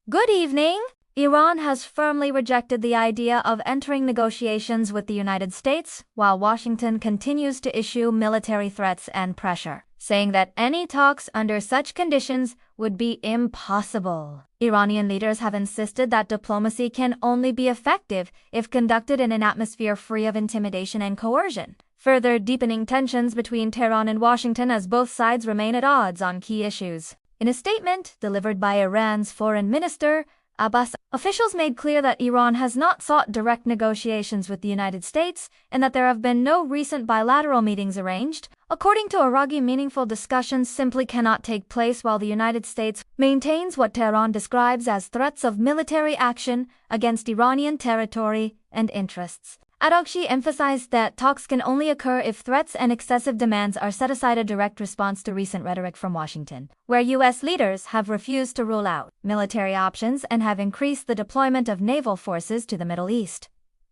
Good evening. Iran has firmly rejected the idea of entering negotiations with the United States, while Washington continues to issue military threats and pressure, saying that any talks under such conditions would be impossible. Iranian leaders have insisted that diplomacy can only be effective if conducted in an atmosphere free of intimidation and coercion, further deepening tensions between Tehran and Washington as both sides remain at odds on key issues. In a statement delivered by Iran's foreign minister, Abbas, officials made clear that Iran has not sought direct negotiations with the United States and that there have been no recent bilateral meetings arranged. According to Iraqi, meaningful discussions simply cannot take place while the United States maintains what Tehran describes as threats of military action against Iranian territory and interests. Araghchi emphasized that talks can only occur if threats and excessive demands are set aside, a direct response to recent rhetoric from Washington, where U.S. leaders have refused to rule out military options and have increased the deployment of naval forces to the Middle East.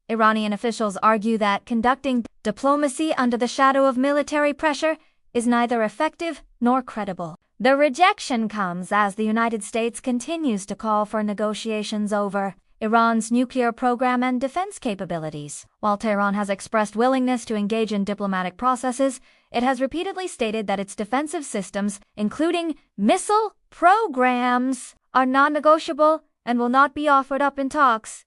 Iranian officials argue that conducting diplomacy under the shadow of military pressure is neither effective nor credible. The rejection comes as the United States continues to call for negotiations over Iran's nuclear program and defense capabilities. While Tehran has expressed willingness to engage in diplomatic processes, it has repeatedly stated that its defensive systems, including missile programs, are non-negotiable and will not be offered up in talks.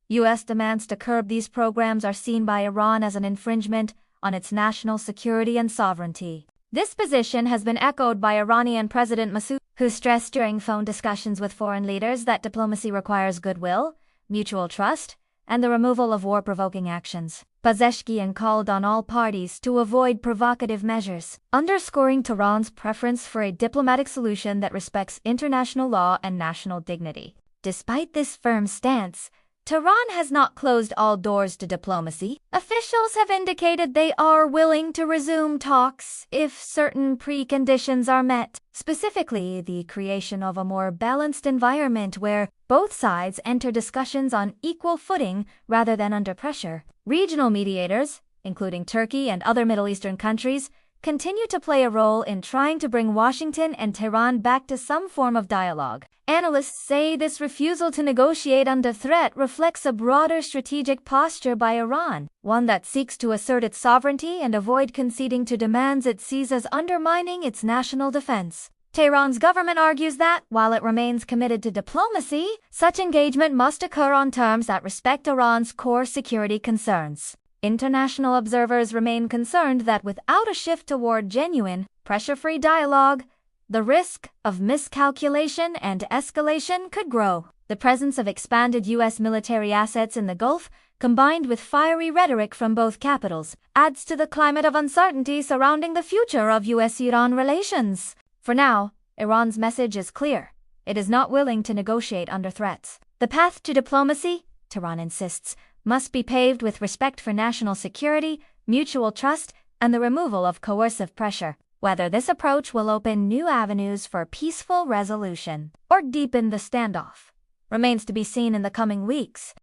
U.S. demands to curb these programs are seen by Iran as an infringement on its national security and sovereignty. This position has been echoed by Iranian President Massoud, who stressed during phone discussions with foreign leaders that diplomacy requires goodwill, mutual trust, and the removal of war-provoking actions. Pezeshkian called on all parties to avoid provocative measures, underscoring Tehran's preference for a diplomatic solution that respects international law and national dignity. Despite this firm stance, Tehran has not closed all doors to diplomacy. Officials have indicated they are willing to resume talks if certain preconditions are met, specifically the creation of a more balanced environment where both sides enter discussions on equal footing rather than under pressure. Regional mediators, including Turkey and other Middle Eastern countries, continue to play a role in trying to bring Washington and Tehran back to some form of dialogue. Analysts say this refusal to negotiate under threat reflects a broader strategic posture by Iran, one that seeks to assert its sovereignty and avoid conceding to demands it sees as undermining its national defense. Tehran's government argues that, while it remains committed to diplomacy, such engagement must occur on terms that respect Iran's core security concerns. International observers remain concerned that without a shift toward genuine, pressure-free dialogue, the risk of miscalculation and escalation could grow. The presence of expanded U.S. military assets in the Gulf, combined with fiery rhetoric from both capitals, adds to the climate of uncertainty surrounding the future of U.S.-Iran relations. For now, Iran's message is clear. It is not willing to negotiate under threats. The path to diplomacy, Tehran insists, must be paved with respect for national security, mutual trust, and the removal of coercive pressure. Whether this approach will open new avenues for peaceful resolution or deepen the standoff remains to be seen in the coming weeks.